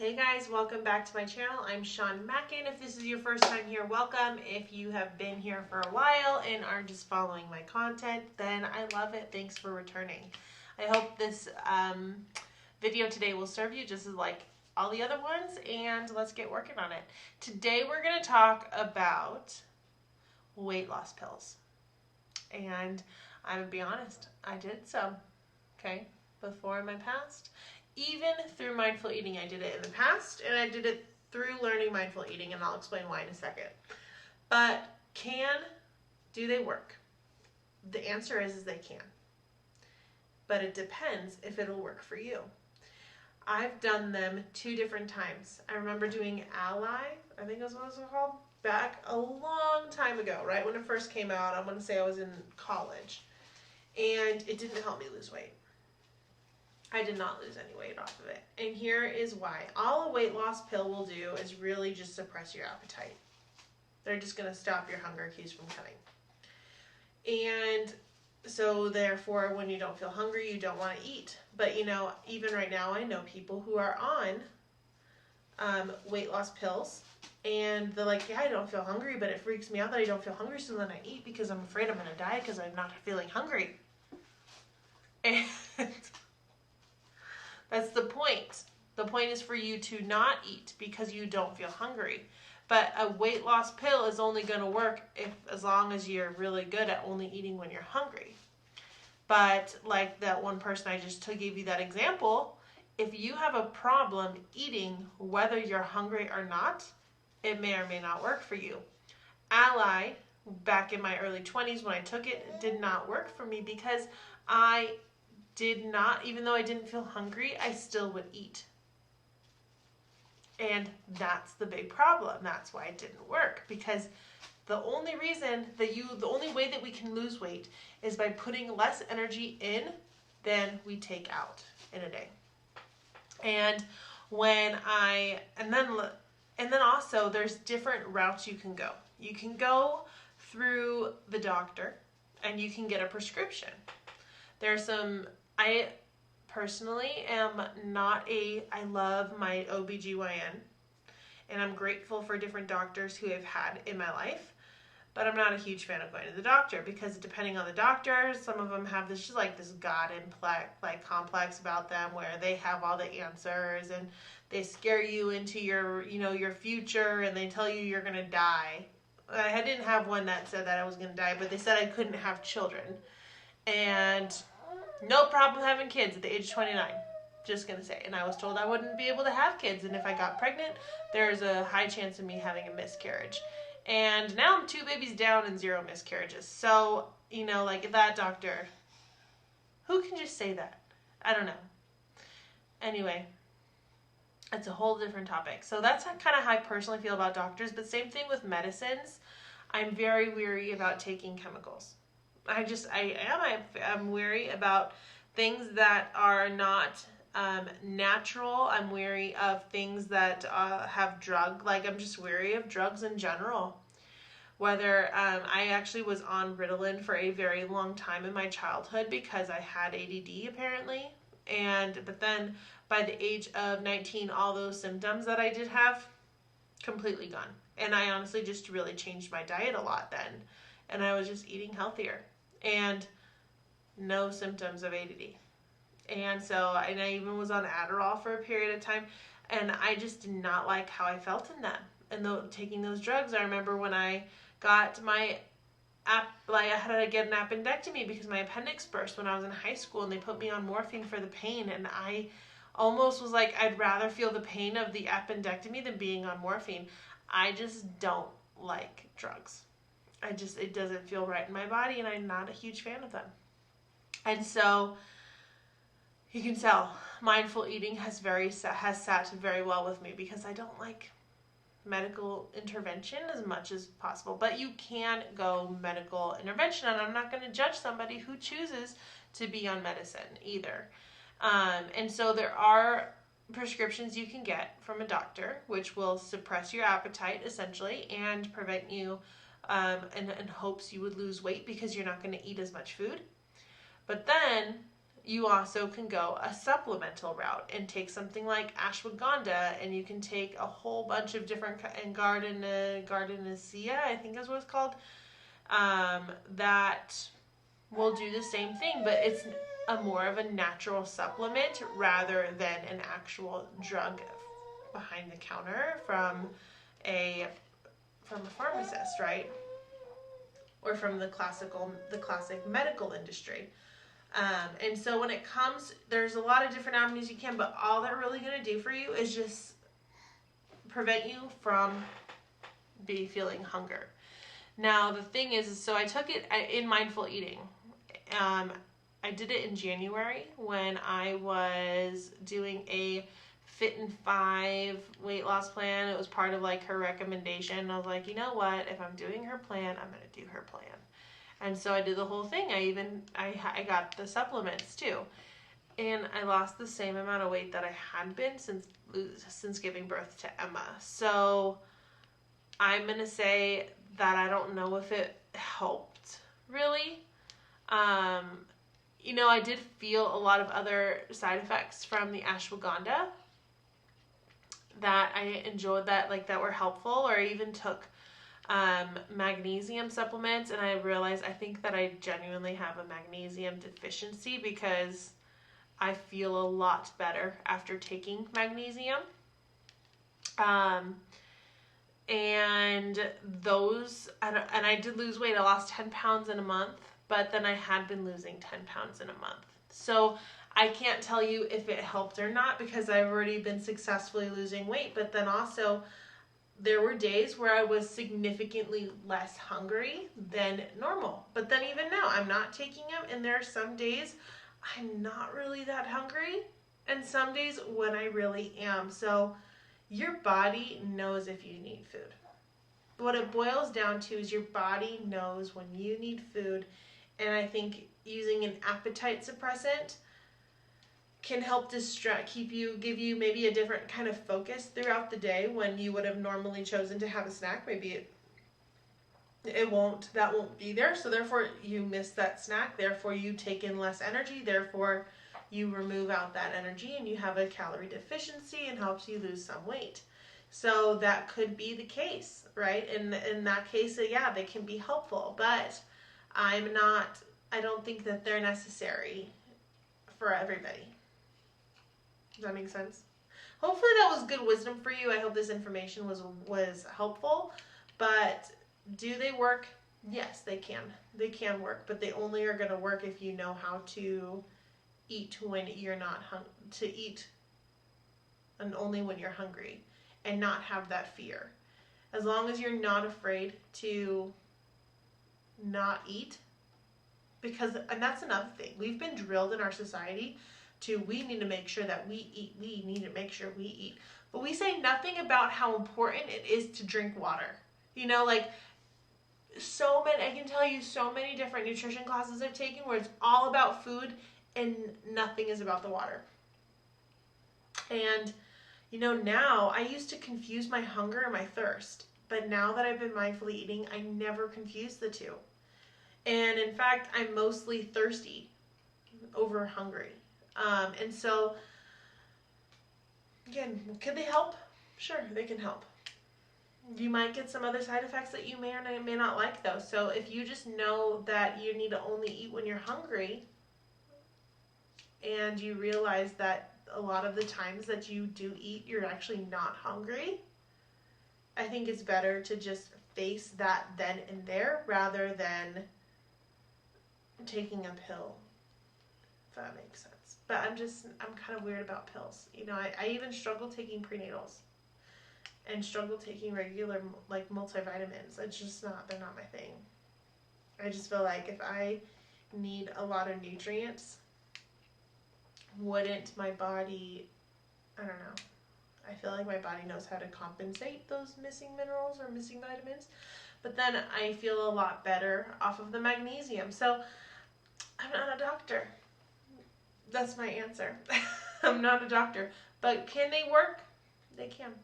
Hey guys, welcome back to my channel. I'm Shawn Mackin. If this is your first time here, welcome. If you have been here for a while and are just following my content, then I love it. Thanks for returning. I hope this video today will serve you just as like all the other ones, and let's get working on it. Today we're going to talk about weight loss pills. And I'm going to be honest, I did some, okay, before in my past. Even through mindful eating, I did it in the past, and I did it through learning mindful eating, and I'll explain why in a second. But do they work? The answer is they can. But it depends if it'll work for you. I've done them 2 different times. I remember doing Ally, I think that's what it was called, back a long time ago, right when it first came out. I want to say I was in college. And it didn't help me lose weight. I did not lose any weight off of it. And here is why. All a weight loss pill will do is really just suppress your appetite. They're just going to stop your hunger cues from coming. And so therefore, when you don't feel hungry, you don't want to eat. But you know, even right now, I know people who are on weight loss pills, and they're like, yeah, I don't feel hungry, but it freaks me out that I don't feel hungry, so then I eat because I'm afraid I'm going to die because I'm not feeling hungry. And that's the point. The point is for you to not eat because you don't feel hungry. But a weight loss pill is only going to work as long as you're really good at only eating when you're hungry. But like that one person I just gave you that example, if you have a problem eating whether you're hungry or not, it may or may not work for you. Ally, back in my early 20s when I took it, did not work for me because I did not, even though I didn't feel hungry, I still would eat. And that's the big problem. That's why it didn't work, because the only reason the only way that we can lose weight is by putting less energy in than we take out in a day. And then also there's different routes you can go. You can go through the doctor and you can get a prescription. I personally am I love my OBGYN, and I'm grateful for different doctors who I've had in my life, but I'm not a huge fan of going to the doctor because depending on the doctor, some of them have this God complex about them where they have all the answers and they scare you into your future and they tell you you're going to die. I didn't have one that said that I was going to die, but they said I couldn't have children. And no problem having kids at the age of 29. Just going to say. And I was told I wouldn't be able to have kids. And if I got pregnant, there's a high chance of me having a miscarriage. And now I'm 2 babies down and 0 miscarriages. So, like that doctor, who can just say that? I don't know. Anyway, it's a whole different topic. So that's kind of how I personally feel about doctors. But same thing with medicines. I'm very weary about taking chemicals. I'm weary about things that are not natural. I'm weary of things that have I'm just weary of drugs in general. Whether I actually was on Ritalin for a very long time in my childhood because I had ADD apparently, but then by the age of 19, all those symptoms that I did have completely gone. And I honestly just really changed my diet a lot then, and I was just eating healthier. And no symptoms of ADD. And I even was on Adderall for a period of time, and I just did not like how I felt in them. And taking those drugs, I remember when I got I had to get an appendectomy because my appendix burst when I was in high school, and they put me on morphine for the pain, and I almost was like, I'd rather feel the pain of the appendectomy than being on morphine. I just don't like drugs. It doesn't feel right in my body, and I'm not a huge fan of them. And so you can tell mindful eating has sat very well with me because I don't like medical intervention as much as possible. But you can go medical intervention, and I'm not going to judge somebody who chooses to be on medicine either. And so there are prescriptions you can get from a doctor which will suppress your appetite essentially and prevent you in hopes you would lose weight because you're not going to eat as much food. But then you also can go a supplemental route and take something like ashwagandha, and you can take a whole bunch of different, and Gardenacea, I think is what it's called, that will do the same thing, but it's a more of a natural supplement rather than an actual drug behind the counter from a pharmacist, right? Or from the classic medical industry. And so when it comes, there's a lot of different avenues you can, but all they're really going to do for you is just prevent you from feeling hunger. Now, the thing is, so I took it in mindful eating. I did it in January when I was doing a Fit in 5 weight loss plan. It was part of like her recommendation. I was like, you know what? If I'm doing her plan, I'm going to do her plan. And so I did the whole thing. I got the supplements too. And I lost the same amount of weight that I had been since giving birth to Emma. So I'm going to say that I don't know if it helped really. You know, I did feel a lot of other side effects from the ashwagandha that I enjoyed, that were helpful, or I even took magnesium supplements, and I realized I think that I genuinely have a magnesium deficiency because I feel a lot better after taking magnesium. And I did lose weight. I lost 10 pounds in a month, but then I had been losing 10 pounds in a month. So I can't tell you if it helped or not because I've already been successfully losing weight. But then also there were days where I was significantly less hungry than normal. But then even now I'm not taking them, and there are some days I'm not really that hungry and some days when I really am. So your body knows if you need food. What it boils down to is your body knows when you need food. And I think using an appetite suppressant can help give you maybe a different kind of focus throughout the day when you would have normally chosen to have a snack. Maybe that won't be there. So therefore you miss that snack. Therefore you take in less energy. Therefore you remove out that energy and you have a calorie deficiency and helps you lose some weight. So that could be the case, right? And in that case, yeah, they can be helpful, but I don't think that they're necessary for everybody. Does that make sense? Hopefully that was good wisdom for you. I hope this information was helpful. But do they work? Yes, they can. They can work, but they only are going to work if you know how to eat when you're not to eat, and only when you're hungry, and not have that fear. As long as you're not afraid to not eat, and that's another thing. We've been drilled in our society we need to make sure that we eat. We need to make sure we eat. But we say nothing about how important it is to drink water. You know, like I can tell you so many different nutrition classes I've taken where it's all about food and nothing is about the water. And, you know, now I used to confuse my hunger and my thirst. But now that I've been mindfully eating, I never confuse the two. And in fact, I'm mostly thirsty over hungry. And so, again, can they help? Sure, they can help. You might get some other side effects that you may or may not like, though. So if you just know that you need to only eat when you're hungry, and you realize that a lot of the times that you do eat, you're actually not hungry, I think it's better to just face that then and there rather than taking a pill, if that makes sense. But I'm kind of weird about pills. You know, I even struggle taking prenatals and struggle taking regular, like, multivitamins. It's just they're not my thing. I just feel like if I need a lot of nutrients, wouldn't my body, I don't know. I feel like my body knows how to compensate those missing minerals or missing vitamins. But then I feel a lot better off of the magnesium. So I'm not a doctor. That's my answer. I'm not a doctor. But can they work? They can.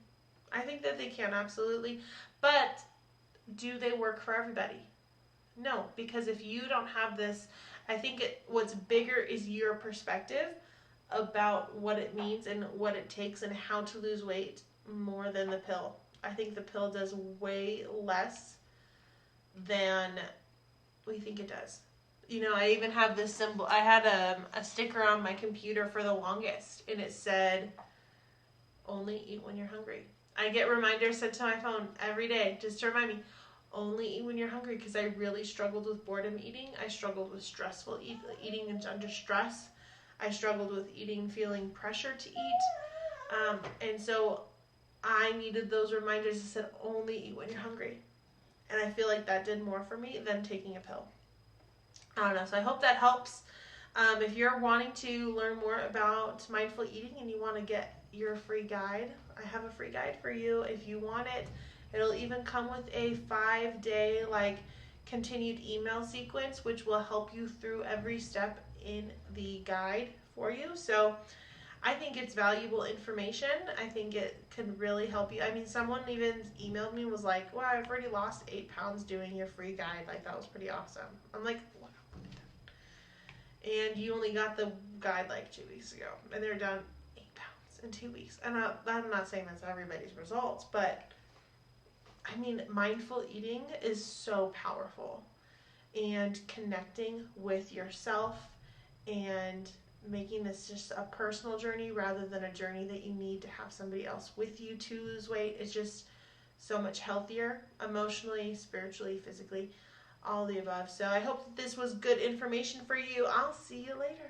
I think that they can, absolutely. But do they work for everybody? No, because if you don't have this, I think what's bigger is your perspective about what it means and what it takes and how to lose weight more than the pill. I think the pill does way less than we think it does. You know, I even have this symbol. I had a sticker on my computer for the longest, and it said, only eat when you're hungry. I get reminders sent to my phone every day just to remind me, only eat when you're hungry, because I really struggled with boredom eating. I struggled with stressful eating and under stress. I struggled with eating feeling pressure to eat. And so I needed those reminders that said, only eat when you're hungry. And I feel like that did more for me than taking a pill. I don't know, so I hope that helps. If you're wanting to learn more about mindful eating and you want to get your free guide, I have a free guide for you if you want it. It'll even come with a 5-day continued email sequence, which will help you through every step in the guide for you. So I think it's valuable information. I think it can really help you. I mean, someone even emailed me and was like, wow, I've already lost 8 pounds doing your free guide. That was pretty awesome. I'm like, wow. And you only got the guide 2 weeks ago, and they're down 8 pounds in 2 weeks. And I'm not saying that's everybody's results, but I mean, mindful eating is so powerful, and connecting with yourself and making this just a personal journey rather than a journey that you need to have somebody else with you to lose weight is just so much healthier, emotionally, spiritually, physically, all the above. So I hope that this was good information for you. I'll see you later.